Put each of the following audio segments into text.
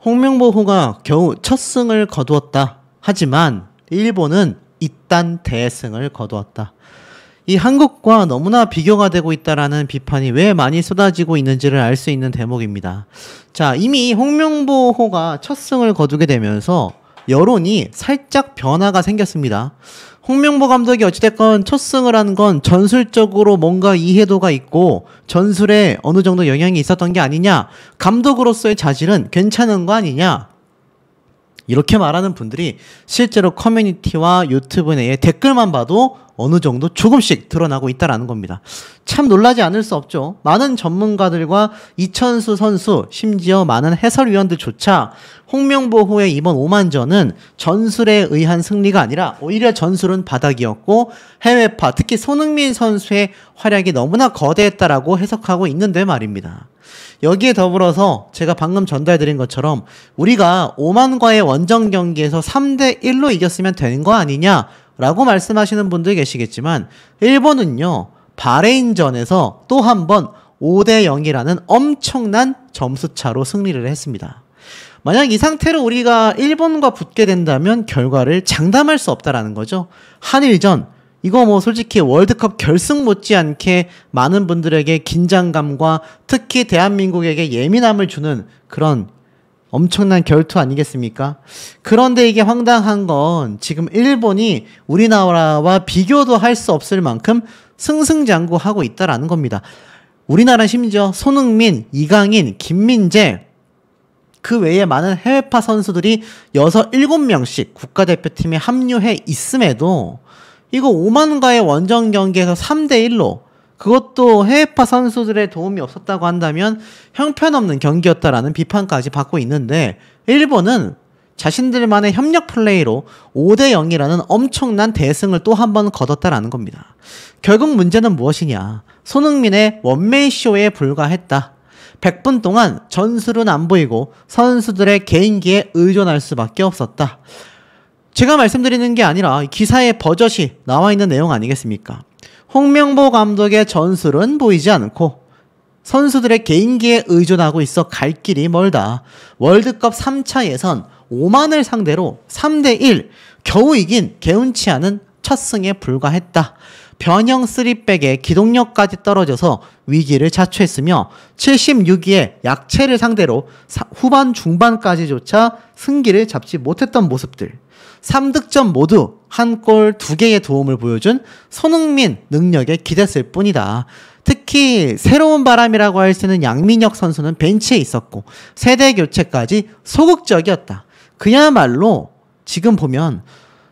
홍명보호가 겨우 첫 승을 거두었다. 하지만 일본은 이딴 대승을 거두었다. 이 한국과 너무나 비교가 되고 있다라는 비판이 왜 많이 쏟아지고 있는지를 알 수 있는 대목입니다. 자, 이미 홍명보호가 첫 승을 거두게 되면서 여론이 살짝 변화가 생겼습니다. 홍명보 감독이 어찌됐건 첫 승을 한 건 전술적으로 뭔가 이해도가 있고 전술에 어느 정도 영향이 있었던 게 아니냐, 감독으로서의 자질은 괜찮은 거 아니냐, 이렇게 말하는 분들이 실제로 커뮤니티와 유튜브 내에 댓글만 봐도 어느 정도 조금씩 드러나고 있다라는 겁니다. 참 놀라지 않을 수 없죠. 많은 전문가들과 이천수 선수, 심지어 많은 해설위원들조차 홍명보호의 이번 오만전은 전술에 의한 승리가 아니라 오히려 전술은 바닥이었고 해외파, 특히 손흥민 선수의 활약이 너무나 거대했다라고 해석하고 있는데 말입니다. 여기에 더불어서 제가 방금 전달드린 것처럼 우리가 오만과의 원정 경기에서 3대1로 이겼으면 되는 거 아니냐 라고 말씀하시는 분들 계시겠지만, 일본은요 바레인전에서 또 한 번 5대0이라는 엄청난 점수차로 승리를 했습니다. 만약 이 상태로 우리가 일본과 붙게 된다면 결과를 장담할 수 없다라는 거죠. 한일전, 이거 뭐 솔직히 월드컵 결승 못지않게 많은 분들에게 긴장감과 특히 대한민국에게 예민함을 주는 그런 엄청난 결투 아니겠습니까? 그런데 이게 황당한 건 지금 일본이 우리나라와 비교도 할 수 없을 만큼 승승장구하고 있다라는 겁니다. 우리나라 심지어 손흥민, 이강인, 김민재, 그 외에 많은 해외파 선수들이 6, 7명씩 국가대표팀에 합류해 있음에도 이거 오만과의 원정 경기에서 3대1로, 그것도 해외파 선수들의 도움이 없었다고 한다면 형편없는 경기였다라는 비판까지 받고 있는데, 일본은 자신들만의 협력 플레이로 5대0이라는 엄청난 대승을 또 한 번 거뒀다라는 겁니다. 결국 문제는 무엇이냐? 손흥민의 원맨쇼에 불과했다. 100분 동안 전술은 안 보이고 선수들의 개인기에 의존할 수밖에 없었다. 제가 말씀드리는 게 아니라 기사에 버젓이 나와 있는 내용 아니겠습니까? 홍명보 감독의 전술은 보이지 않고 선수들의 개인기에 의존하고 있어 갈 길이 멀다. 월드컵 3차 예선 오만을 상대로 3대1 겨우 이긴 개운치 않은 첫 승에 불과했다. 변형 3백의 기동력까지 떨어져서 위기를 자초했으며 76위의 약체를 상대로 후반 중반까지조차 승기를 잡지 못했던 모습들, 3득점 모두 한 골 2개의 도움을 보여준 손흥민 능력에 기댔을 뿐이다. 특히 새로운 바람이라고 할 수 있는 양민혁 선수는 벤치에 있었고 세대 교체까지 소극적이었다. 그야말로 지금 보면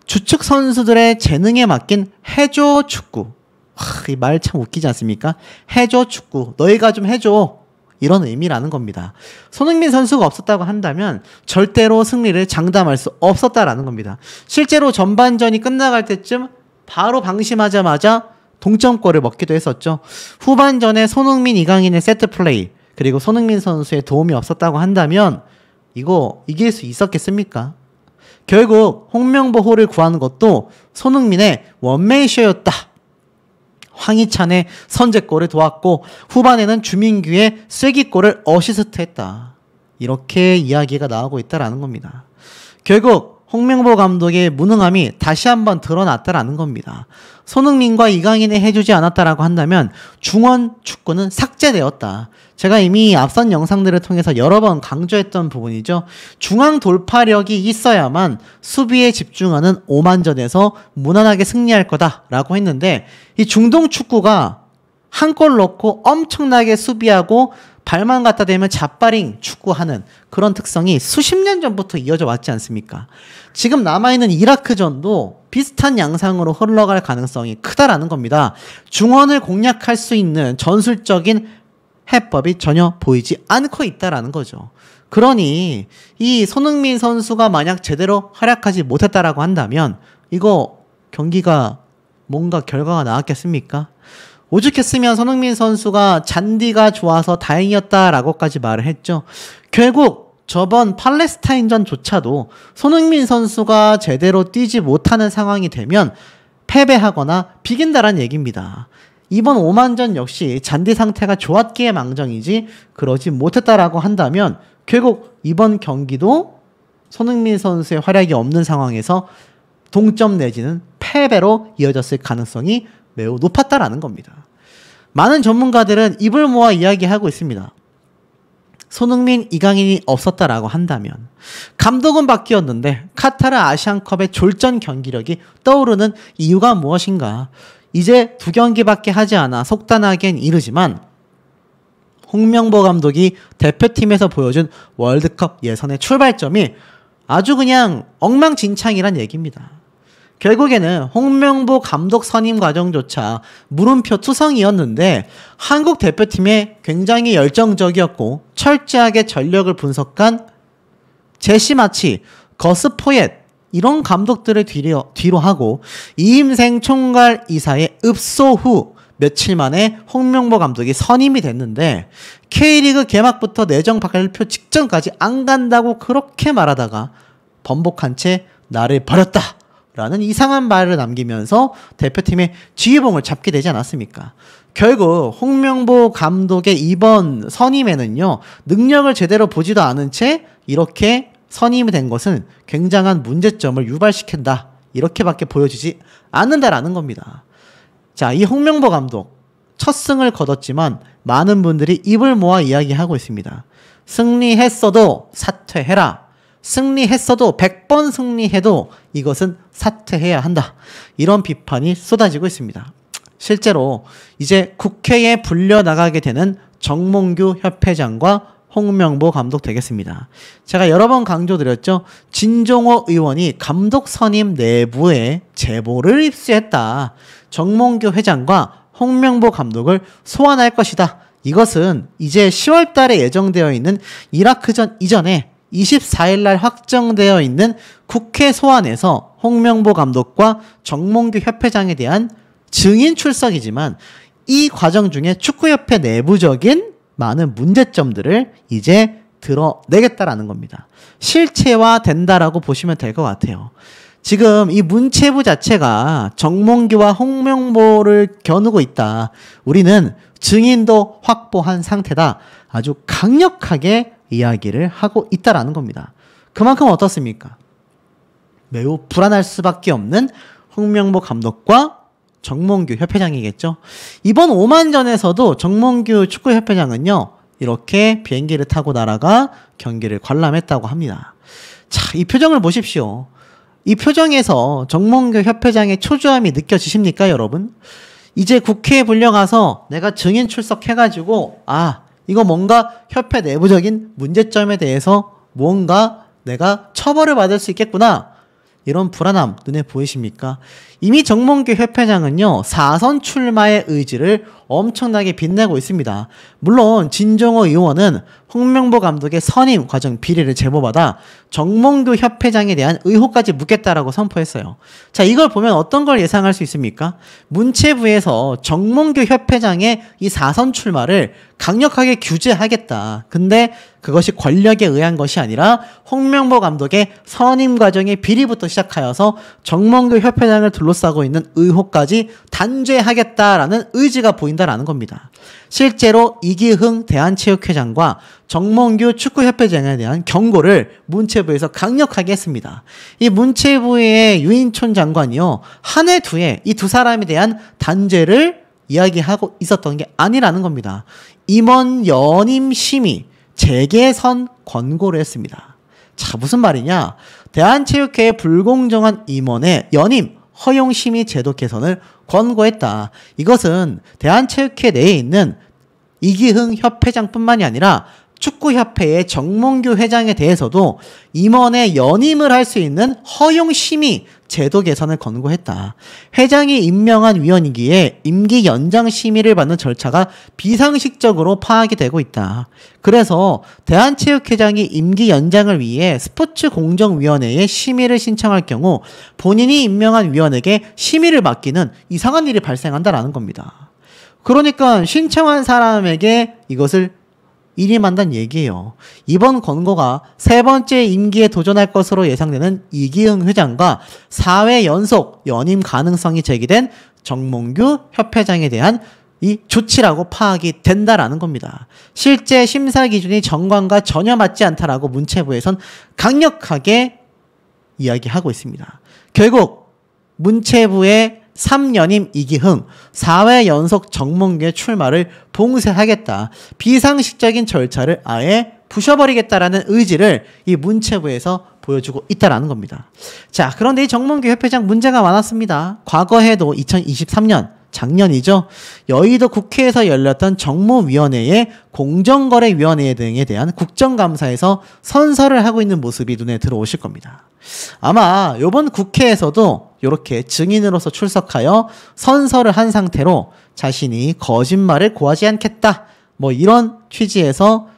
주축 선수들의 재능에 맡긴 해줘 축구, 이 말 참 웃기지 않습니까? 해줘 축구, 너희가 좀 해줘, 이런 의미라는 겁니다. 손흥민 선수가 없었다고 한다면 절대로 승리를 장담할 수 없었다라는 겁니다. 실제로 전반전이 끝나갈 때쯤 바로 방심하자마자 동점골을 먹기도 했었죠. 후반전에 손흥민, 이강인의 세트 플레이, 그리고 손흥민 선수의 도움이 없었다고 한다면 이거 이길 수 있었겠습니까? 결국 홍명보호를 구하는 것도 손흥민의 원맨쇼였다. 황희찬의 선제골을 도왔고 후반에는 주민규의 쐐기골을 어시스트했다. 이렇게 이야기가 나오고 있다라는 겁니다. 결국 홍명보 감독의 무능함이 다시 한번 드러났다라는 겁니다. 손흥민과 이강인이 해주지 않았다라고 한다면 중원 축구는 삭제되었다. 제가 이미 앞선 영상들을 통해서 여러 번 강조했던 부분이죠. 중앙 돌파력이 있어야만 수비에 집중하는 오만전에서 무난하게 승리할 거다라고 했는데, 이 중동 축구가 한 골 넣고 엄청나게 수비하고 발만 갖다 대면 잡바링 축구하는 그런 특성이 수십 년 전부터 이어져 왔지 않습니까? 지금 남아있는 이라크전도 비슷한 양상으로 흘러갈 가능성이 크다라는 겁니다. 중원을 공략할 수 있는 전술적인 해법이 전혀 보이지 않고 있다라는 거죠. 그러니 이 손흥민 선수가 만약 제대로 활약하지 못했다라고 한다면 이거 경기가 뭔가 결과가 나왔겠습니까? 오죽했으면 손흥민 선수가 잔디가 좋아서 다행이었다라고까지 말을 했죠. 결국 저번 팔레스타인전조차도 손흥민 선수가 제대로 뛰지 못하는 상황이 되면 패배하거나 비긴다란 얘기입니다. 이번 오만전 역시 잔디 상태가 좋았기에 망정이지 그러지 못했다라고 한다면 결국 이번 경기도 손흥민 선수의 활약이 없는 상황에서 동점 내지는 패배로 이어졌을 가능성이 매우 높았다라는 겁니다. 많은 전문가들은 입을 모아 이야기하고 있습니다. 손흥민, 이강인이 없었다라고 한다면 감독은 바뀌었는데 카타르 아시안컵의 졸전 경기력이 떠오르는 이유가 무엇인가? 이제 2경기밖에 하지 않아 속단하기엔 이르지만 홍명보 감독이 대표팀에서 보여준 월드컵 예선의 출발점이 아주 그냥 엉망진창이란 얘기입니다. 결국에는 홍명보 감독 선임 과정조차 물음표 투성이었는데 한국 대표팀에 굉장히 열정적이었고 철저하게 전력을 분석한 제시 마치, 거스 포옙 이런 감독들을 뒤로 하고 이임생 총괄 이사의 읍소 후 며칠 만에 홍명보 감독이 선임이 됐는데 K리그 개막부터 내정 발표 직전까지 안 간다고 그렇게 말하다가 번복한 채 나를 버렸다 라는 이상한 말을 남기면서 대표팀의 지휘봉을 잡게 되지 않았습니까? 결국 홍명보 감독의 이번 선임에는요, 능력을 제대로 보지도 않은 채 이렇게 선임이 된 것은 굉장한 문제점을 유발시킨다, 이렇게밖에 보여지지 않는다라는 겁니다. 자, 이 홍명보 감독 첫 승을 거뒀지만 많은 분들이 입을 모아 이야기하고 있습니다. 승리했어도 사퇴해라. 승리했어도 100번 승리해도 이것은 사퇴해야 한다. 이런 비판이 쏟아지고 있습니다. 실제로 이제 국회에 불려나가게 되는 정몽규 협회장과 홍명보 감독 되겠습니다. 제가 여러 번 강조드렸죠. 진종호 의원이 감독 선임 내부에 제보를 입수했다. 정몽규 회장과 홍명보 감독을 소환할 것이다. 이것은 이제 10월 달에 예정되어 있는 이라크전 이전에 24일 날 확정되어 있는 국회 소환에서 홍명보 감독과 정몽규 협회장에 대한 증인 출석이지만 이 과정 중에 축구협회 내부적인 많은 문제점들을 이제 드러내겠다라는 겁니다. 실체화된다라고 보시면 될 것 같아요. 지금 이 문체부 자체가 정몽규와 홍명보를 겨누고 있다. 우리는 증인도 확보한 상태다. 아주 강력하게 이야기를 하고 있다라는 겁니다. 그만큼 어떻습니까? 매우 불안할 수밖에 없는 홍명보 감독과 정몽규 협회장이겠죠. 이번 오만전에서도 정몽규 축구협회장은요, 이렇게 비행기를 타고 날아가 경기를 관람했다고 합니다. 자, 이 표정을 보십시오. 이 표정에서 정몽규 협회장의 초조함이 느껴지십니까, 여러분? 이제 국회에 불려가서 내가 증인 출석해가지고 이거 뭔가 협회 내부적인 문제점에 대해서 뭔가 내가 처벌을 받을 수 있겠구나, 이런 불안함 눈에 보이십니까? 이미 정몽규 협회장은요, 4선 출마의 의지를 엄청나게 빛내고 있습니다. 물론 진종호 의원은 홍명보 감독의 선임 과정 비리를 제보받아 정몽규 협회장에 대한 의혹까지 묻겠다라고 선포했어요. 자, 이걸 보면 어떤 걸 예상할 수 있습니까? 문체부에서 정몽규 협회장의 이 4선 출마를 강력하게 규제하겠다. 근데 그것이 권력에 의한 것이 아니라 홍명보 감독의 선임 과정의 비리부터 시작하여서 정몽규 협회장을 둘러싸고 있는 의혹까지 단죄하겠다라는 의지가 보인다라는 겁니다. 실제로 이기흥 대한체육회장과 정몽규 축구협회장에 대한 경고를 문체부에서 강력하게 했습니다. 이 문체부의 유인촌 장관이요, 한 해 두 해 이 두 사람에 대한 단죄를 이야기하고 있었던 게 아니라는 겁니다. 임원 연임 심의 재개선 권고를 했습니다. 자, 무슨 말이냐? 대한체육회의 불공정한 임원의 연임 허용 심의 제도 개선을 권고했다. 이것은 대한체육회 내에 있는 이기흥 협회장뿐만이 아니라 축구협회의 정몽규 회장에 대해서도 임원의 연임을 할 수 있는 허용 심의 제도 개선을 권고했다. 회장이 임명한 위원이기에 임기 연장 심의를 받는 절차가 비상식적으로 파악이 되고 있다. 그래서 대한체육회장이 임기 연장을 위해 스포츠공정위원회에 심의를 신청할 경우 본인이 임명한 위원에게 심의를 맡기는 이상한 일이 발생한다라는 겁니다. 그러니까 신청한 사람에게 이것을 일임한다는 얘기예요. 이번 권고가 세 번째 임기에 도전할 것으로 예상되는 이기흥 회장과 4회 연속 연임 가능성이 제기된 정몽규 협회장에 대한 이 조치라고 파악이 된다라는 겁니다. 실제 심사 기준이 정관과 전혀 맞지 않다라고 문체부에선 강력하게 이야기하고 있습니다. 결국 문체부의 3연임 이기흥 4회 연속 정문교의 출마를 봉쇄하겠다. 비상식적인 절차를 아예 부셔버리겠다라는 의지를 이 문체부에서 보여주고 있다라는 겁니다. 자, 그런데 이 정문교 협회장 문제가 많았습니다. 과거에도 2023년 작년이죠. 여의도 국회에서 열렸던 정무위원회의 공정거래위원회 등에 대한 국정감사에서 선서를 하고 있는 모습이 눈에 들어오실 겁니다. 아마 이번 국회에서도 이렇게 증인으로서 출석하여 선서를 한 상태로 자신이 거짓말을 고하지 않겠다. 뭐 이런 취지에서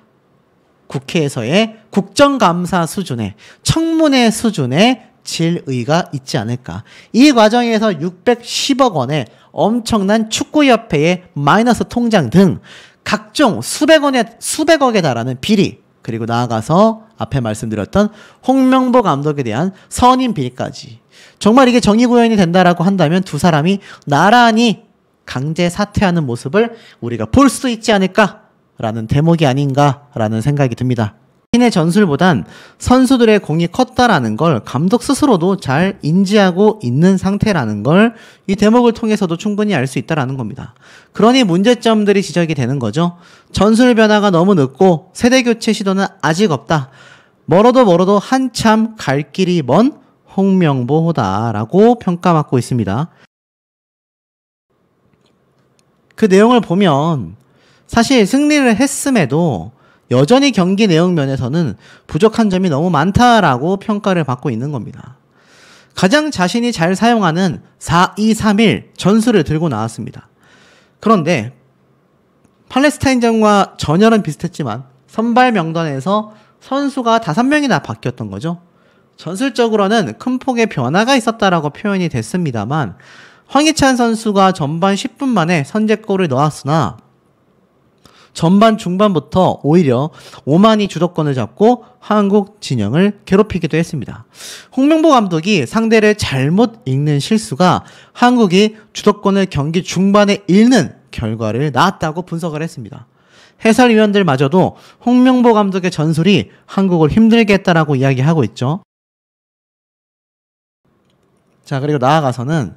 국회에서의 국정감사 수준의 청문회 수준의 질의가 있지 않을까. 이 과정에서 610억 원의 엄청난 축구협회의 마이너스 통장 등 각종 수백억에 달하는 비리, 그리고 나아가서 앞에 말씀드렸던 홍명보 감독에 대한 선임 비리까지. 정말 이게 정의구현이 된다라고 한다면 두 사람이 나란히 강제 사퇴하는 모습을 우리가 볼 수도 있지 않을까라는 대목이 아닌가라는 생각이 듭니다. 신의 전술보단 선수들의 공이 컸다라는 걸 감독 스스로도 잘 인지하고 있는 상태라는 걸 이 대목을 통해서도 충분히 알 수 있다라는 겁니다. 그러니 문제점들이 지적이 되는 거죠. 전술 변화가 너무 늦고 세대 교체 시도는 아직 없다. 멀어도 한참 갈 길이 먼 홍명보다라고 평가받고 있습니다. 그 내용을 보면 사실 승리를 했음에도 여전히 경기 내용 면에서는 부족한 점이 너무 많다라고 평가를 받고 있는 겁니다. 가장 자신이 잘 사용하는 4-2-3-1 전술을 들고 나왔습니다. 그런데 팔레스타인전과 전열은 비슷했지만 선발 명단에서 선수가 5명이나 바뀌었던 거죠. 전술적으로는 큰 폭의 변화가 있었다라고 표현이 됐습니다만 황희찬 선수가 전반 10분 만에 선제골을 넣었으나 전반 중반부터 오히려 오만이 주도권을 잡고 한국 진영을 괴롭히기도 했습니다. 홍명보 감독이 상대를 잘못 읽는 실수가 한국이 주도권을 경기 중반에 잃는 결과를 낳았다고 분석을 했습니다. 해설위원들마저도 홍명보 감독의 전술이 한국을 힘들게 했다라고 이야기하고 있죠. 자, 그리고 나아가서는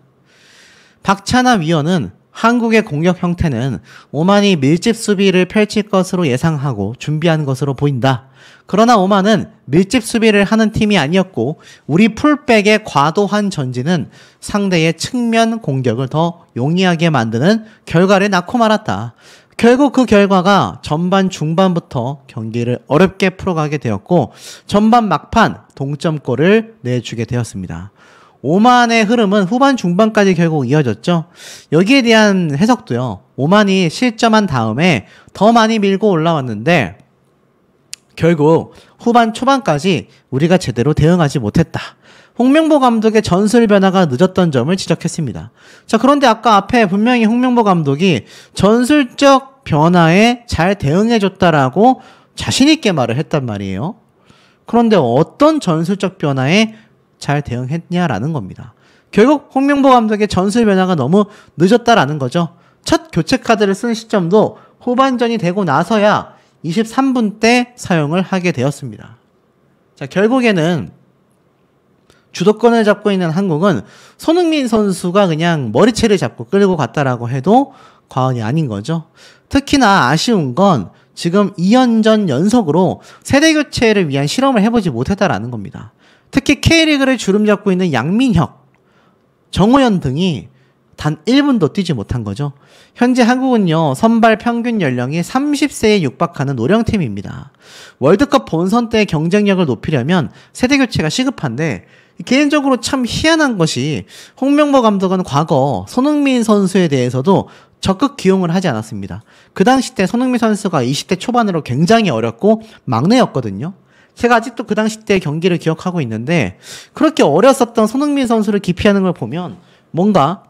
박찬하 위원은 한국의 공격 형태는 오만이 밀집 수비를 펼칠 것으로 예상하고 준비한 것으로 보인다. 그러나 오만은 밀집 수비를 하는 팀이 아니었고 우리 풀백의 과도한 전진은 상대의 측면 공격을 더 용이하게 만드는 결과를 낳고 말았다. 결국 그 결과가 전반 중반부터 경기를 어렵게 풀어가게 되었고 전반 막판 동점골을 내주게 되었습니다. 오만의 흐름은 후반 중반까지 결국 이어졌죠. 여기에 대한 해석도요. 오만이 실점한 다음에 더 많이 밀고 올라왔는데 결국 후반 초반까지 우리가 제대로 대응하지 못했다. 홍명보 감독의 전술 변화가 늦었던 점을 지적했습니다. 자, 그런데 아까 앞에 분명히 홍명보 감독이 전술적 변화에 잘 대응해줬다라고 자신있게 말을 했단 말이에요. 그런데 어떤 전술적 변화에 잘 대응했냐라는 겁니다. 결국 홍명보 감독의 전술 변화가 너무 늦었다라는 거죠. 첫 교체 카드를 쓴 시점도 후반전이 되고 나서야 23분 때 사용을 하게 되었습니다. 자, 결국에는 주도권을 잡고 있는 한국은 손흥민 선수가 그냥 머리채를 잡고 끌고 갔다라고 해도 과언이 아닌 거죠. 특히나 아쉬운 건 지금 2연전 연속으로 세대 교체를 위한 실험을 해보지 못했다라는 겁니다. 특히 K리그를 주름잡고 있는 양민혁, 정호연 등이 단 1분도 뛰지 못한 거죠. 현재 한국은요, 선발 평균 연령이 30세에 육박하는 노령팀입니다. 월드컵 본선 때 경쟁력을 높이려면 세대 교체가 시급한데 개인적으로 참 희한한 것이 홍명보 감독은 과거 손흥민 선수에 대해서도 적극 기용을 하지 않았습니다. 그 당시 때 손흥민 선수가 20대 초반으로 굉장히 어렸고 막내였거든요. 제가 아직도 그 당시 때 경기를 기억하고 있는데 그렇게 어렸었던 손흥민 선수를 기피하는 걸 보면 뭔가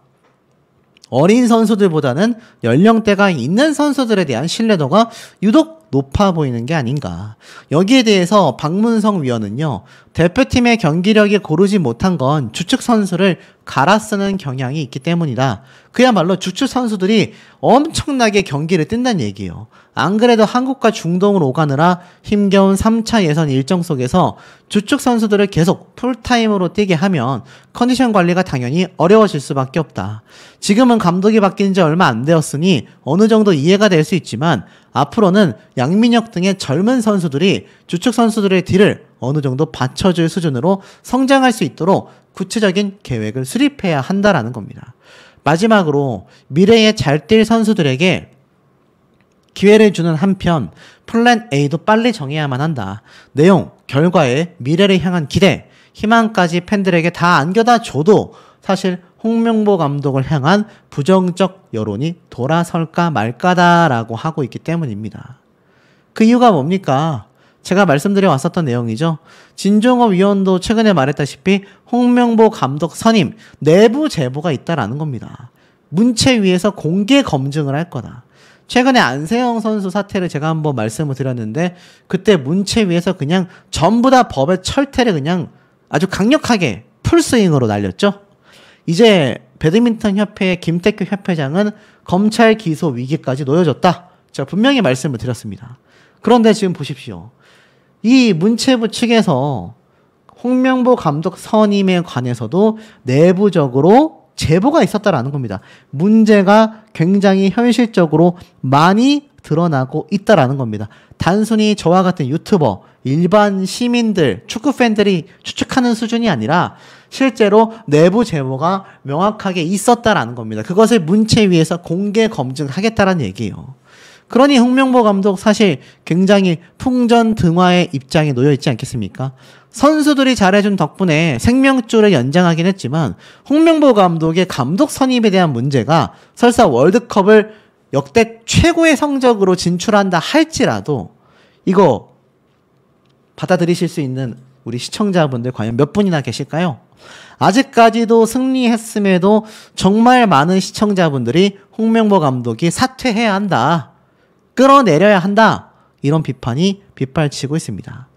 어린 선수들보다는 연령대가 있는 선수들에 대한 신뢰도가 유독 높아 보이는 게 아닌가. 여기에 대해서 박문성 위원은요. 대표팀의 경기력이 고르지 못한 건 주축 선수를 갈아 쓰는 경향이 있기 때문이다. 그야말로 주축 선수들이 엄청나게 경기를 뛴다는 얘기예요. 안 그래도 한국과 중동을 오가느라 힘겨운 3차 예선 일정 속에서 주축 선수들을 계속 풀타임으로 뛰게 하면 컨디션 관리가 당연히 어려워질 수밖에 없다. 지금은 감독이 바뀐 지 얼마 안 되었으니 어느 정도 이해가 될 수 있지만 앞으로는 양민혁 등의 젊은 선수들이 주축 선수들의 뒤를 어느 정도 받쳐줄 수준으로 성장할 수 있도록 구체적인 계획을 수립해야 한다라는 겁니다. 마지막으로 미래에 잘 뛸 선수들에게 기회를 주는 한편 플랜 A도 빨리 정해야만 한다. 내용, 결과에 미래를 향한 기대, 희망까지 팬들에게 다 안겨다 줘도 사실 홍명보 감독을 향한 부정적 여론이 돌아설까 말까다라고 하고 있기 때문입니다. 그 이유가 뭡니까? 제가 말씀드려 왔었던 내용이죠. 진종업 위원도 최근에 말했다시피 홍명보 감독 선임 내부 제보가 있다라는 겁니다. 문체위에서 공개 검증을 할 거다. 최근에 안세영 선수 사태를 제가 한번 말씀을 드렸는데 그때 문체위에서 그냥 전부 다 법의 철퇴를 그냥 아주 강력하게 풀스윙으로 날렸죠. 이제 배드민턴 협회의 김태규 협회장은 검찰 기소 위기까지 놓여졌다. 제가 분명히 말씀을 드렸습니다. 그런데 지금 보십시오. 이 문체부 측에서 홍명보 감독 선임에 관해서도 내부적으로 제보가 있었다라는 겁니다. 문제가 굉장히 현실적으로 많이 드러나고 있다라는 겁니다. 단순히 저와 같은 유튜버, 일반 시민들, 축구 팬들이 추측하는 수준이 아니라 실제로 내부 제보가 명확하게 있었다라는 겁니다. 그것을 문체위에서 공개 검증하겠다라는 얘기예요. 그러니 홍명보 감독 사실 굉장히 풍전등화의 입장에 놓여 있지 않겠습니까? 선수들이 잘해준 덕분에 생명줄을 연장하긴 했지만 홍명보 감독의 감독 선임에 대한 문제가 설사 월드컵을 역대 최고의 성적으로 진출한다 할지라도 이거 받아들이실 수 있는 우리 시청자분들 과연 몇 분이나 계실까요? 아직까지도 승리했음에도 정말 많은 시청자분들이 홍명보 감독이 사퇴해야 한다. 끌어내려야 한다. 이런 비판이 빗발치고 있습니다.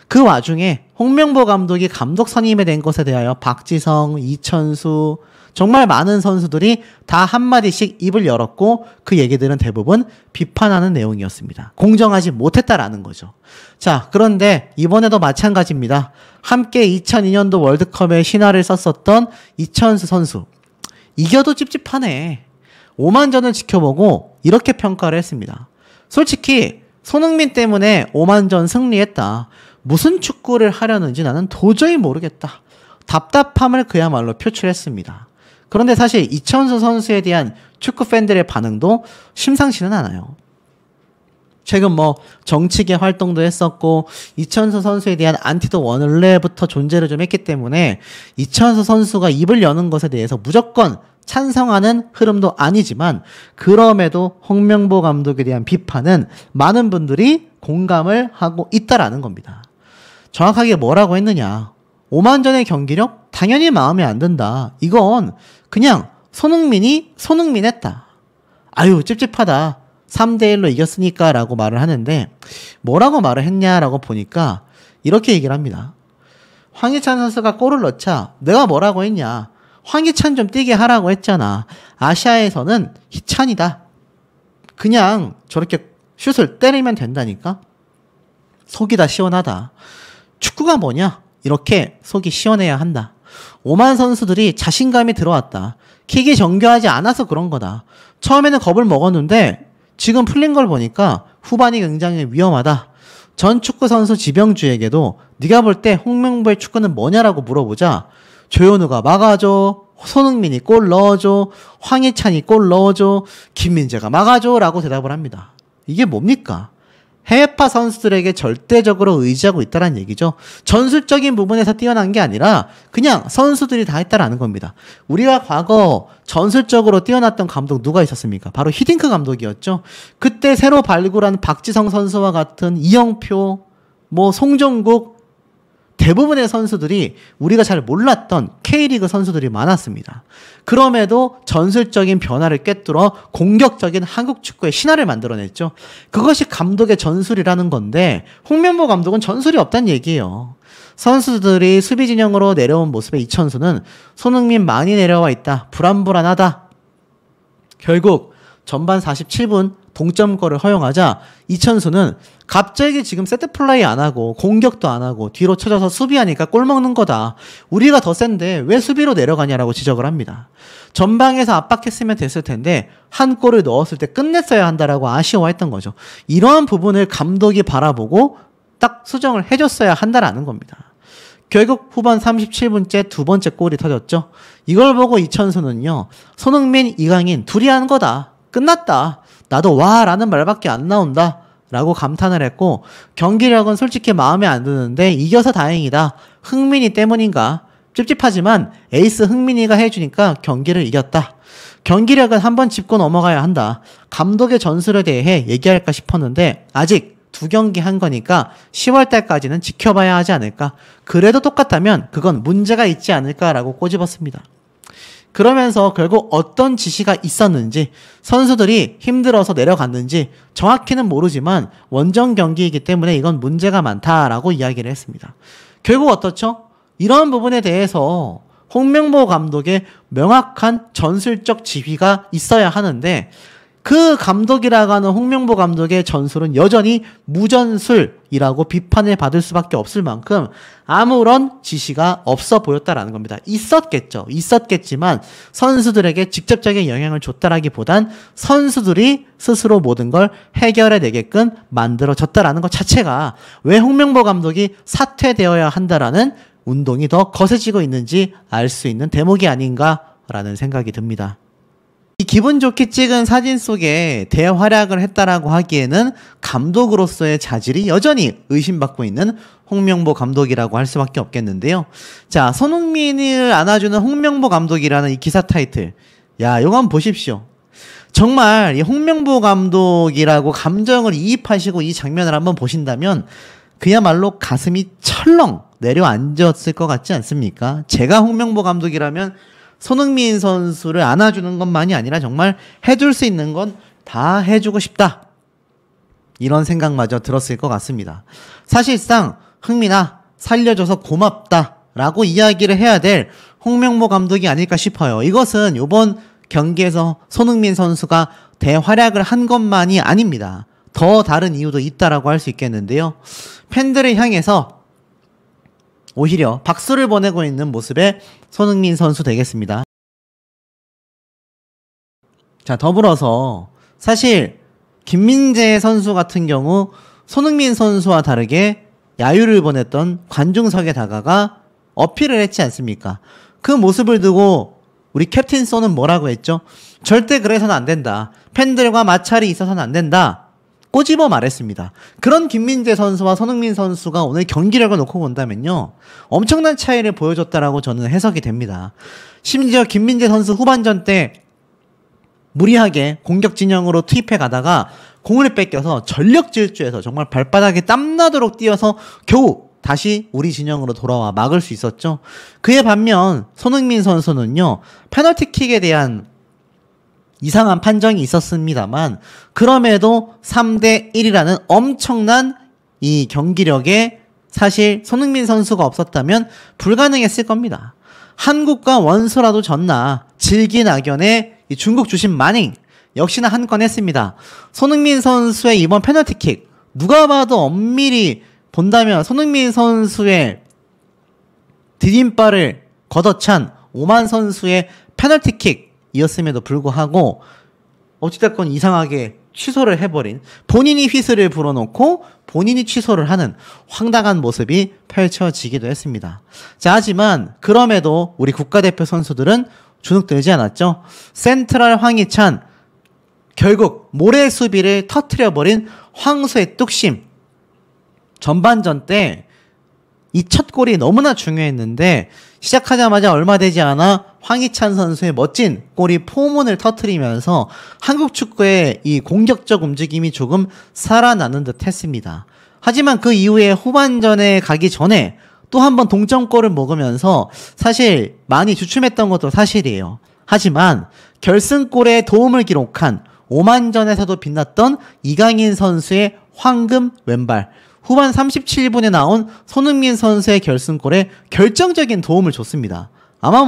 그 와중에 홍명보 감독이 감독 선임에 된 것에 대하여 박지성, 이천수 정말 많은 선수들이 다 한마디씩 입을 열었고 그 얘기들은 대부분 비판하는 내용이었습니다. 공정하지 못했다라는 거죠. 자, 그런데 이번에도 마찬가지입니다. 함께 2002년도 월드컵에 신화를 썼었던 이천수 선수. 이겨도 찝찝하네. 오만전을 지켜보고 이렇게 평가를 했습니다. 솔직히 손흥민 때문에 오만전 승리했다. 무슨 축구를 하려는지 나는 도저히 모르겠다. 답답함을 그야말로 표출했습니다. 그런데 사실 이천수 선수에 대한 축구 팬들의 반응도 심상치는 않아요. 최근 정치계 활동도 했었고 이천수 선수에 대한 안티도 원래부터 존재를 좀 했기 때문에 이천수 선수가 입을 여는 것에 대해서 무조건 찬성하는 흐름도 아니지만 그럼에도 홍명보 감독에 대한 비판은 많은 분들이 공감을 하고 있다라는 겁니다. 정확하게 뭐라고 했느냐. 오만전의 경기력? 당연히 마음에 안 든다. 이건 그냥 손흥민이 손흥민했다. 아유 찝찝하다. 3대1로 이겼으니까 라고 말을 하는데 뭐라고 말을 했냐라고 보니까 이렇게 얘기를 합니다. 황희찬 선수가 골을 넣자 내가 뭐라고 했냐. 황희찬 좀 뛰게 하라고 했잖아. 아시아에서는 희찬이다. 그냥 저렇게 슛을 때리면 된다니까. 속이 다 시원하다. 축구가 뭐냐? 이렇게 속이 시원해야 한다. 오만 선수들이 자신감이 들어왔다. 킥이 정교하지 않아서 그런 거다. 처음에는 겁을 먹었는데 지금 풀린 걸 보니까 후반이 굉장히 위험하다. 전 축구 선수 지병주에게도 네가 볼 때 홍명보의 축구는 뭐냐라고 물어보자 조현우가 막아줘, 손흥민이 골 넣어줘, 황희찬이 골 넣어줘, 김민재가 막아줘 라고 대답을 합니다. 이게 뭡니까? 해외파 선수들에게 절대적으로 의지하고 있다는 얘기죠. 전술적인 부분에서 뛰어난 게 아니라 그냥 선수들이 다 했다라는 겁니다. 우리가 과거 전술적으로 뛰어났던 감독 누가 있었습니까? 바로 히딩크 감독이었죠. 그때 새로 발굴한 박지성 선수와 같은 이영표, 송정국 대부분의 선수들이 우리가 잘 몰랐던 K리그 선수들이 많았습니다. 그럼에도 전술적인 변화를 꿰뚫어 공격적인 한국 축구의 신화를 만들어냈죠. 그것이 감독의 전술이라는 건데 홍명보 감독은 전술이 없다는 얘기예요. 선수들이 수비 진영으로 내려온 모습에 이천수는 손흥민 많이 내려와 있다. 불안불안하다. 결국 전반 47분 동점골을 허용하자 이천수는 갑자기 지금 세트플레이 안 하고 공격도 안 하고 뒤로 쳐져서 수비하니까 골 먹는 거다. 우리가 더 센데 왜 수비로 내려가냐라고 지적을 합니다. 전방에서 압박했으면 됐을 텐데 한 골을 넣었을 때 끝냈어야 한다라고 아쉬워했던 거죠. 이러한 부분을 감독이 바라보고 딱 수정을 해줬어야 한다라는 겁니다. 결국 후반 37분째 두 번째 골이 터졌죠. 이걸 보고 이천수는요. 손흥민, 이강인 둘이 한 거다. 끝났다. 나도 와 라는 말밖에 안 나온다 라고 감탄을 했고 경기력은 솔직히 마음에 안 드는데 이겨서 다행이다. 흥민이 때문인가? 찝찝하지만 에이스 흥민이가 해주니까 경기를 이겼다. 경기력은 한번 짚고 넘어가야 한다. 감독의 전술에 대해 얘기할까 싶었는데 아직 두 경기 한 거니까 10월달까지는 지켜봐야 하지 않을까. 그래도 똑같다면 그건 문제가 있지 않을까라고 꼬집었습니다. 그러면서 결국 어떤 지시가 있었는지 선수들이 힘들어서 내려갔는지 정확히는 모르지만 원정 경기이기 때문에 이건 문제가 많다라고 이야기를 했습니다. 결국 어떻죠? 이런 부분에 대해서 홍명보 감독의 명확한 전술적 지휘가 있어야 하는데 그 감독이라고 하는 홍명보 감독의 전술은 여전히 무전술이라고 비판을 받을 수밖에 없을 만큼 아무런 지시가 없어 보였다라는 겁니다. 있었겠죠. 있었겠지만 선수들에게 직접적인 영향을 줬다라기보단 선수들이 스스로 모든 걸 해결해내게끔 만들어졌다라는 것 자체가 왜 홍명보 감독이 사퇴되어야 한다라는 운동이 더 거세지고 있는지 알 수 있는 대목이 아닌가라는 생각이 듭니다. 이 기분 좋게 찍은 사진 속에 대활약을 했다라고 하기에는 감독으로서의 자질이 여전히 의심받고 있는 홍명보 감독이라고 할 수밖에 없겠는데요. 자, 손흥민을 안아주는 홍명보 감독이라는 이 기사 타이틀. 야, 이거 한번 보십시오. 정말 이 홍명보 감독이라고 감정을 이입하시고 이 장면을 한번 보신다면 그야말로 가슴이 철렁 내려앉았을 것 같지 않습니까? 제가 홍명보 감독이라면 손흥민 선수를 안아주는 것만이 아니라 정말 해줄 수 있는 건 다 해주고 싶다. 이런 생각마저 들었을 것 같습니다. 사실상 흥민아 살려줘서 고맙다 라고 이야기를 해야 될 홍명보 감독이 아닐까 싶어요. 이것은 이번 경기에서 손흥민 선수가 대활약을 한 것만이 아닙니다. 더 다른 이유도 있다라고 할 수 있겠는데요. 팬들을 향해서 오히려 박수를 보내고 있는 모습의 손흥민 선수 되겠습니다. 자, 더불어서 사실 김민재 선수 같은 경우 손흥민 선수와 다르게 야유를 보냈던 관중석에 다가가 어필을 했지 않습니까? 그 모습을 두고 우리 캡틴 소는 뭐라고 했죠? 절대 그래서는 안 된다. 팬들과 마찰이 있어서는 안 된다. 꼬집어 말했습니다. 그런 김민재 선수와 손흥민 선수가 오늘 경기력을 놓고 본다면요. 엄청난 차이를 보여줬다라고 저는 해석이 됩니다. 심지어 김민재 선수 후반전 때 무리하게 공격 진영으로 투입해 가다가 공을 뺏겨서 전력 질주해서 정말 발바닥에 땀나도록 뛰어서 겨우 다시 우리 진영으로 돌아와 막을 수 있었죠. 그에 반면 손흥민 선수는요. 페널티킥에 대한 이상한 판정이 있었습니다만 그럼에도 3대1이라는 엄청난 이 경기력에 사실 손흥민 선수가 없었다면 불가능했을 겁니다. 한국과 원수라도 졌나 질긴 악연의 이 중국 주심 마닝 역시나 한 건 했습니다. 손흥민 선수의 이번 페널티킥 누가 봐도 엄밀히 본다면 손흥민 선수의 디딤발을 걷어찬 오만 선수의 페널티킥 이었음에도 불구하고 어찌됐건 이상하게 취소를 해버린 본인이 휘슬을 불어놓고 본인이 취소를 하는 황당한 모습이 펼쳐지기도 했습니다. 자, 하지만 그럼에도 우리 국가대표 선수들은 주눅들지 않았죠. 센트럴 황희찬 결국 모래 수비를 터트려버린 황소의 뚝심. 전반전 때 이 첫 골이 너무나 중요했는데 시작하자마자 얼마 되지 않아 황희찬 선수의 멋진 골이 포문을 터트리면서 한국 축구의 이 공격적 움직임이 조금 살아나는 듯 했습니다. 하지만 그 이후에 후반전에 가기 전에 또 한 번 동점골을 먹으면서 사실 많이 주춤했던 것도 사실이에요. 하지만 결승골에 도움을 기록한 오만전에서도 빛났던 이강인 선수의 황금 왼발, 후반 37분에 나온 손흥민 선수의 결승골에 결정적인 도움을 줬습니다. 아마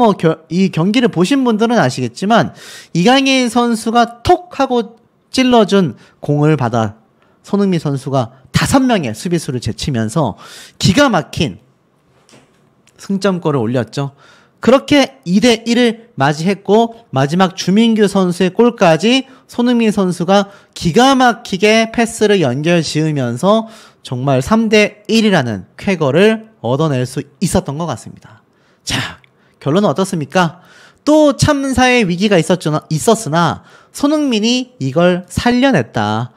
이 경기를 보신 분들은 아시겠지만 이강인 선수가 톡 하고 찔러준 공을 받아 손흥민 선수가 5명의 수비수를 제치면서 기가 막힌 승점골을 올렸죠. 그렇게 2대1을 맞이했고 마지막 주민규 선수의 골까지 손흥민 선수가 기가 막히게 패스를 연결 지으면서 정말 3대1이라는 쾌거를 얻어낼 수 있었던 것 같습니다. 자, 결론은 어떻습니까? 또 참사의 위기가 있었으나 손흥민이 이걸 살려냈다.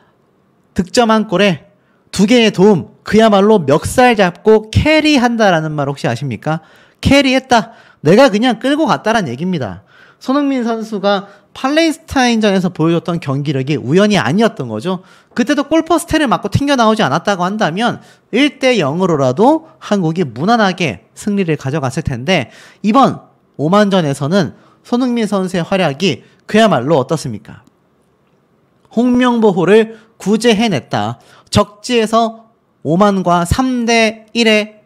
득점한 골에 2개의 도움, 그야말로 멱살 잡고 캐리한다라는 말 혹시 아십니까? 캐리했다. 내가 그냥 끌고 갔다란 얘기입니다. 손흥민 선수가 팔레스타인전에서 보여줬던 경기력이 우연이 아니었던 거죠. 그때도 골포스트를 맞고 튕겨 나오지 않았다고 한다면 1대0으로라도 한국이 무난하게 승리를 가져갔을 텐데 이번 오만전에서는 손흥민 선수의 활약이 그야말로 어떻습니까? 홍명보호를 구제해냈다. 적지에서 오만과 3대1의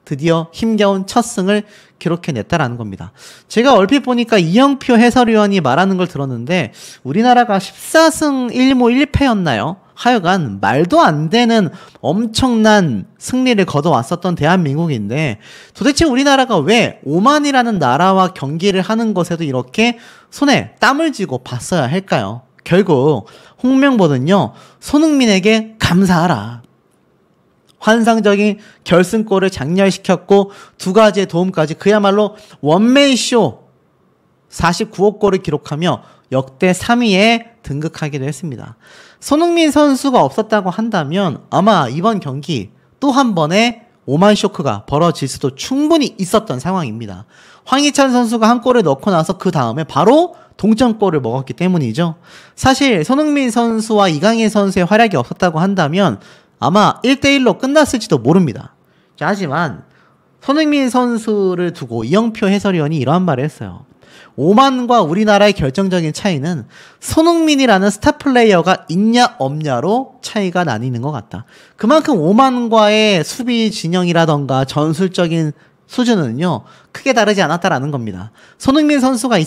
드디어 힘겨운 첫 승을 기록해냈다라는 겁니다. 제가 얼핏 보니까 이영표 해설위원이 말하는 걸 들었는데 우리나라가 14승 1무 1패였나요? 하여간 말도 안 되는 엄청난 승리를 거둬왔었던 대한민국인데 도대체 우리나라가 왜 오만이라는 나라와 경기를 하는 것에도 이렇게 손에 땀을 쥐고 봤어야 할까요? 결국 홍명보는요, 손흥민에게 감사하라. 환상적인 결승골을 장렬시켰고 2가지의 도움까지 그야말로 원맨쇼 49호 골을 기록하며 역대 3위에 등극하기도 했습니다. 손흥민 선수가 없었다고 한다면 아마 이번 경기 또 한 번의 오만 쇼크가 벌어질 수도 충분히 있었던 상황입니다. 황희찬 선수가 한 골을 넣고 나서 그 다음에 바로 동점골을 먹었기 때문이죠. 사실 손흥민 선수와 이강인 선수의 활약이 없었다고 한다면 아마 1대1로 끝났을지도 모릅니다. 자, 하지만 손흥민 선수를 두고 이영표 해설위원이 이러한 말을 했어요. 오만과 우리나라의 결정적인 차이는 손흥민이라는 스타 플레이어가 있냐 없냐로 차이가 나뉘는 것 같다. 그만큼 오만과의 수비 진영이라던가 전술적인 수준은요 크게 다르지 않았다라는 겁니다. 손흥민 선수가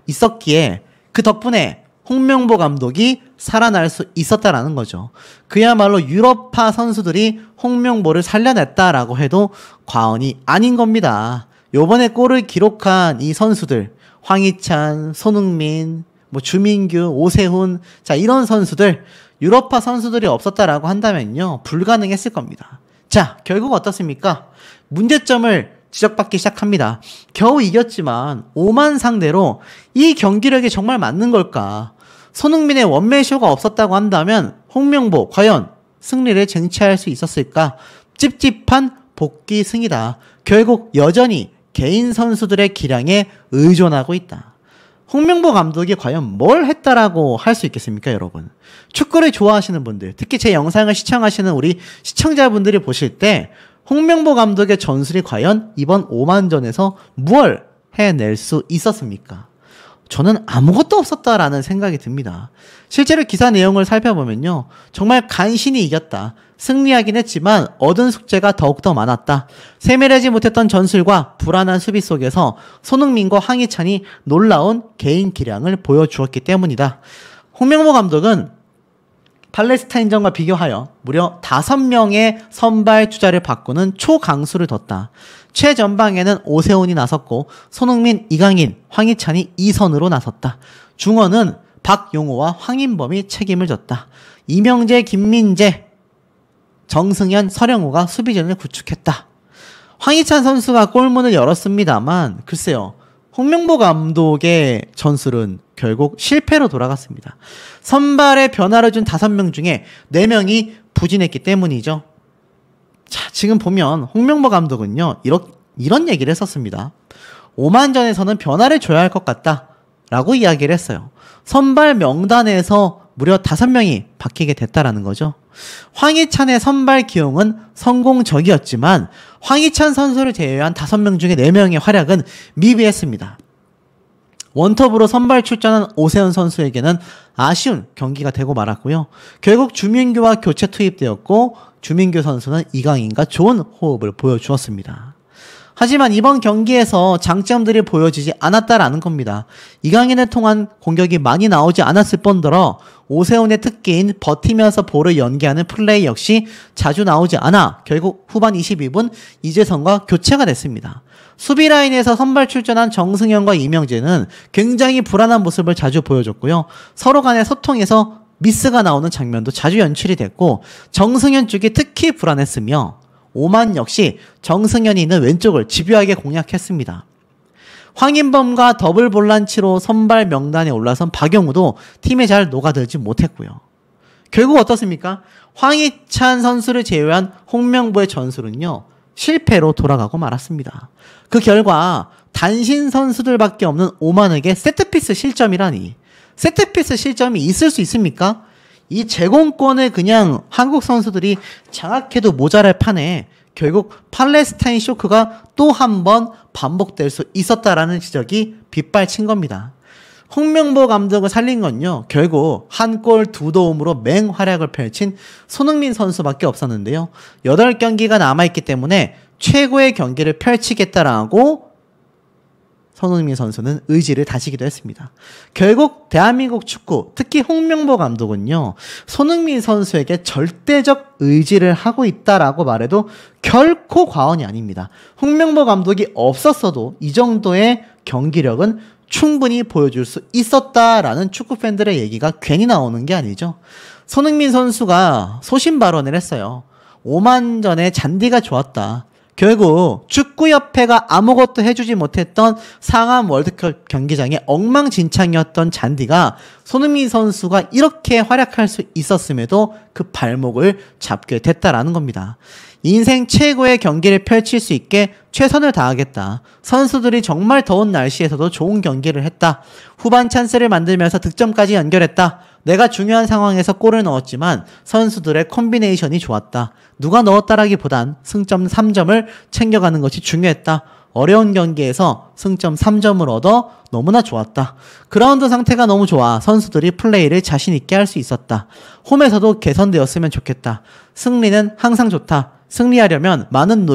있었기에 그 덕분에 홍명보 감독이 살아날 수 있었다라는 거죠. 그야말로 유럽파 선수들이 홍명보를 살려냈다라고 해도 과언이 아닌 겁니다. 요번에 골을 기록한 이 선수들, 황희찬, 손흥민, 주민규, 오세훈, 자, 이런 선수들, 유럽파 선수들이 없었다라고 한다면요, 불가능했을 겁니다. 자, 결국 어떻습니까? 문제점을 지적받기 시작합니다. 겨우 이겼지만 오만 상대로 이 경기력이 정말 맞는 걸까? 손흥민의 원맨쇼가 없었다고 한다면 홍명보 과연 승리를 쟁취할 수 있었을까? 찝찝한 복귀 승이다. 결국 여전히 개인 선수들의 기량에 의존하고 있다. 홍명보 감독이 과연 뭘 했다라고 할 수 있겠습니까, 여러분? 축구를 좋아하시는 분들, 특히 제 영상을 시청하시는 우리 시청자분들이 보실 때 홍명보 감독의 전술이 과연 이번 오만전에서 무엇을 해낼 수 있었습니까? 저는 아무것도 없었다라는 생각이 듭니다. 실제로 기사 내용을 살펴보면요, 정말 간신히 이겼다. 승리하긴 했지만 얻은 숙제가 더욱더 많았다. 세밀하지 못했던 전술과 불안한 수비 속에서 손흥민과 황희찬이 놀라운 개인 기량을 보여주었기 때문이다. 홍명보 감독은 팔레스타인전과 비교하여 무려 5명의 선발 주자를 바꾸는 초강수를 뒀다. 최전방에는 오세훈이 나섰고 손흥민, 이강인, 황희찬이 2선으로 나섰다. 중원은 박용호와 황인범이 책임을 졌다. 이명재, 김민재, 정승현, 서령우가 수비진을 구축했다. 황희찬 선수가 골문을 열었습니다만 글쎄요, 홍명보 감독의 전술은 결국 실패로 돌아갔습니다. 선발에 변화를 준 5명 중에 4명이 부진했기 때문이죠. 자, 지금 보면 홍명보 감독은요, 이런 얘기를 했었습니다. 오만전에서는 변화를 줘야 할 것 같다 라고 이야기를 했어요. 선발 명단에서 무려 5명이 바뀌게 됐다라는 거죠. 황희찬의 선발 기용은 성공적이었지만 황희찬 선수를 제외한 5명 중에 4명의 활약은 미비했습니다. 원톱으로 선발 출전한 오세훈 선수에게는 아쉬운 경기가 되고 말았고요. 결국 주민규와 교체 투입되었고 주민규 선수는 이강인과 좋은 호흡을 보여주었습니다. 하지만 이번 경기에서 장점들이 보여지지 않았다라는 겁니다. 이강인을 통한 공격이 많이 나오지 않았을 뿐더러 오세훈의 특기인 버티면서 볼을 연계하는 플레이 역시 자주 나오지 않아 결국 후반 22분 이재성과 교체가 됐습니다. 수비 라인에서 선발 출전한 정승현과 이명재는 굉장히 불안한 모습을 자주 보여줬고요. 서로 간의 소통에서 미스가 나오는 장면도 자주 연출이 됐고 정승현 쪽이 특히 불안했으며 오만 역시 정승현이 있는 왼쪽을 집요하게 공략했습니다. 황인범과 더블 볼란치로 선발 명단에 올라선 박영우도 팀에 잘 녹아들지 못했고요. 결국 어떻습니까? 황희찬 선수를 제외한 홍명보의 전술은요. 실패로 돌아가고 말았습니다. 그 결과 단신 선수들밖에 없는 오만에게 세트피스 실점이라니. 세트피스 실점이 있을 수 있습니까? 이 제공권을 그냥 한국 선수들이 장악해도 모자랄 판에 결국 팔레스타인 쇼크가 또 한 번 반복될 수 있었다라는 지적이 빗발친 겁니다. 홍명보 감독을 살린 건요. 결국 한 골 두 도움으로 맹활약을 펼친 손흥민 선수밖에 없었는데요. 8경기가 남아있기 때문에 최고의 경기를 펼치겠다라고 손흥민 선수는 의지를 다지기도 했습니다. 결국 대한민국 축구, 특히 홍명보 감독은요. 손흥민 선수에게 절대적 의지를 하고 있다라고 말해도 결코 과언이 아닙니다. 홍명보 감독이 없었어도 이 정도의 경기력은 충분히 보여줄 수 있었다라는 축구 팬들의 얘기가 괜히 나오는 게 아니죠. 손흥민 선수가 소신 발언을 했어요. 오만전에 잔디가 좋았다. 결국 축구협회가 아무것도 해주지 못했던 상암 월드컵 경기장에 엉망진창이었던 잔디가 손흥민 선수가 이렇게 활약할 수 있었음에도 그 발목을 잡게 됐다라는 겁니다. 인생 최고의 경기를 펼칠 수 있게 최선을 다하겠다. 선수들이 정말 더운 날씨에서도 좋은 경기를 했다. 후반 찬스를 만들면서 득점까지 연결했다. 내가 중요한 상황에서 골을 넣었지만 선수들의 콤비네이션이 좋았다. 누가 넣었다라기보단 승점 3점을 챙겨가는 것이 중요했다. 어려운 경기에서 승점 3점을 얻어 너무나 좋았다. 그라운드 상태가 너무 좋아 선수들이 플레이를 자신있게 할 수 있었다. 홈에서도 개선되었으면 좋겠다. 승리는 항상 좋다. 승리하려면 많은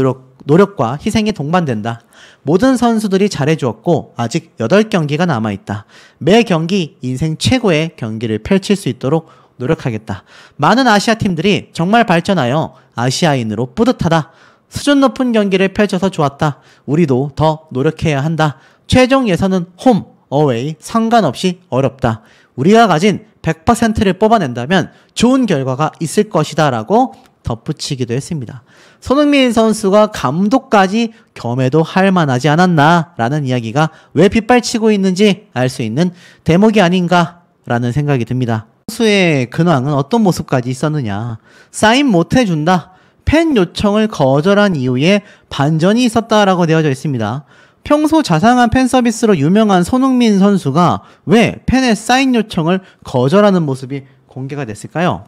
노력과 희생이 동반된다. 모든 선수들이 잘해주었고 아직 8경기가 남아있다. 매 경기 인생 최고의 경기를 펼칠 수 있도록 노력하겠다. 많은 아시아 팀들이 정말 발전하여 아시아인으로 뿌듯하다. 수준 높은 경기를 펼쳐서 좋았다. 우리도 더 노력해야 한다. 최종 예선은 홈, 어웨이 상관없이 어렵다. 우리가 가진 100%를 뽑아낸다면 좋은 결과가 있을 것이다 라고 덧붙이기도 했습니다. 손흥민 선수가 감독까지 겸해도 할 만하지 않았나 라는 이야기가 왜 빗발치고 있는지 알 수 있는 대목이 아닌가 라는 생각이 듭니다. 선수의 근황은 어떤 모습까지 있었느냐. 사인 못해준다. 팬 요청을 거절한 이후에 반전이 있었다라고 되어져 있습니다. 평소 자상한 팬 서비스로 유명한 손흥민 선수가 왜 팬의 사인 요청을 거절하는 모습이 공개가 됐을까요?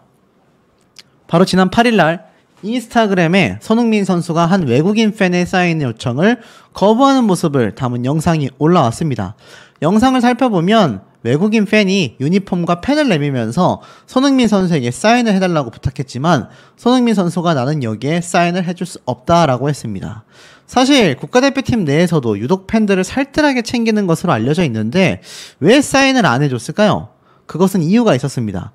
바로 지난 8일날 인스타그램에 손흥민 선수가 한 외국인 팬의 사인 요청을 거부하는 모습을 담은 영상이 올라왔습니다. 영상을 살펴보면 외국인 팬이 유니폼과 펜을 내밀면서 손흥민 선수에게 사인을 해달라고 부탁했지만 손흥민 선수가 나는 여기에 사인을 해줄 수 없다라고 했습니다. 사실 국가대표팀 내에서도 유독 팬들을 살뜰하게 챙기는 것으로 알려져 있는데 왜 사인을 안 해줬을까요? 그것은 이유가 있었습니다.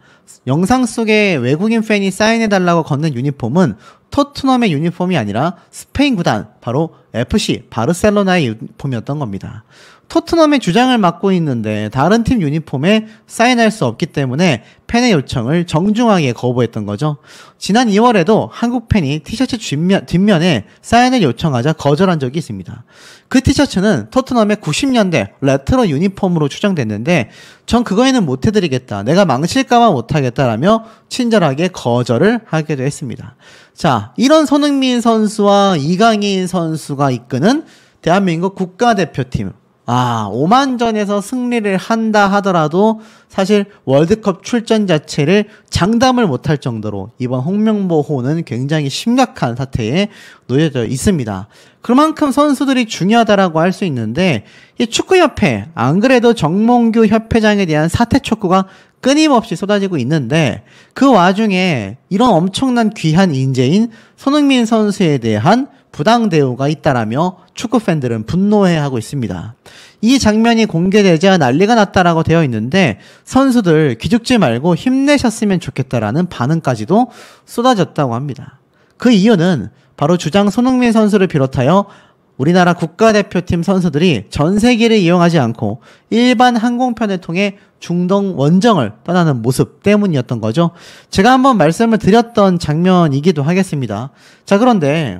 영상 속에 외국인 팬이 사인해달라고 걷는 유니폼은 토트넘의 유니폼이 아니라 스페인 구단 바로 FC 바르셀로나의 유니폼이었던 겁니다. 토트넘의 주장을 맡고 있는데 다른 팀 유니폼에 사인할 수 없기 때문에 팬의 요청을 정중하게 거부했던 거죠. 지난 2월에도 한국 팬이 티셔츠 뒷면에 사인을 요청하자 거절한 적이 있습니다. 그 티셔츠는 토트넘의 90년대 레트로 유니폼으로 추정됐는데 전 그거에는 못해드리겠다. 내가 망칠까봐 못하겠다라며 친절하게 거절을 하기도 했습니다. 자, 이런 손흥민 선수와 이강인 선수가 이끄는 대한민국 국가대표팀 오만전에서 승리를 한다 하더라도 사실 월드컵 출전 자체를 장담을 못할 정도로 이번 홍명보호는 굉장히 심각한 사태에 놓여져 있습니다. 그만큼 선수들이 중요하다라고 할 수 있는데 이 축구협회, 안 그래도 정몽규 협회장에 대한 사퇴 촉구가 끊임없이 쏟아지고 있는데 그 와중에 이런 엄청난 귀한 인재인 손흥민 선수에 대한 부당 대우가 있다라며 축구 팬들은 분노해하고 있습니다. 이 장면이 공개되자 난리가 났다라고 되어 있는데 선수들 기죽지 말고 힘내셨으면 좋겠다라는 반응까지도 쏟아졌다고 합니다. 그 이유는 바로 주장 손흥민 선수를 비롯하여 우리나라 국가대표팀 선수들이 전세기를 이용하지 않고 일반 항공편을 통해 중동 원정을 떠나는 모습 때문이었던 거죠. 제가 한번 말씀을 드렸던 장면이기도 하겠습니다. 자, 그런데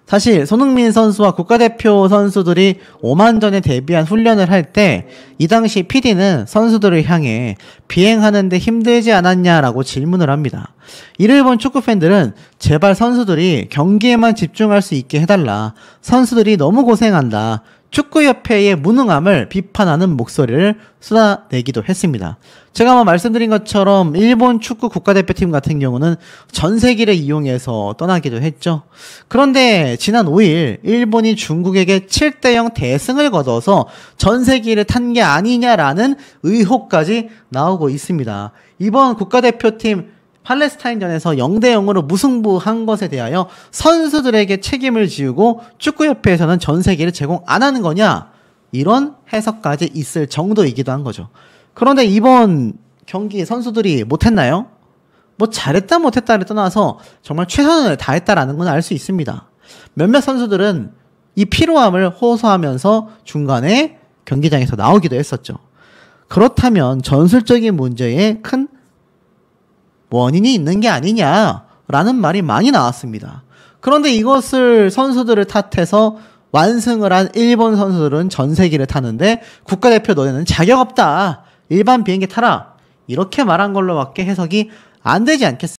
사실 손흥민 선수와 국가대표 선수들이 오만전에 대비한 훈련을 할 때 이 당시 PD는 선수들을 향해 비행하는데 힘들지 않았냐라고 질문을 합니다. 이를 본 축구팬들은 제발 선수들이 경기에만 집중할 수 있게 해달라. 선수들이 너무 고생한다. 축구협회의 무능함을 비판하는 목소리를 쏟아내기도 했습니다. 제가 한번 말씀드린 것처럼 일본 축구 국가대표팀 같은 경우는 전세기를 이용해서 떠나기도 했죠. 그런데 지난 5일 일본이 중국에게 7대0 대승을 거둬서 전세기를 탄 게 아니냐라는 의혹까지 나오고 있습니다. 이번 국가대표팀 팔레스타인전에서 0대0으로 무승부한 것에 대하여 선수들에게 책임을 지우고 축구협회에서는 전세기를 제공 안 하는 거냐? 이런 해석까지 있을 정도이기도 한 거죠. 그런데 이번 경기 선수들이 못했나요? 뭐 잘했다 못했다를 떠나서 정말 최선을 다했다라는 건 알 수 있습니다. 몇몇 선수들은 이 피로함을 호소하면서 중간에 경기장에서 나오기도 했었죠. 그렇다면 전술적인 문제에 큰 원인이 있는 게 아니냐라는 말이 많이 나왔습니다. 그런데 이것을 선수들을 탓해서 완승을 한 일본 선수들은 전세기를 타는데 국가대표 너네는 자격 없다. 일반 비행기 타라. 이렇게 말한 걸로밖에 해석이 안 되지 않겠습니까?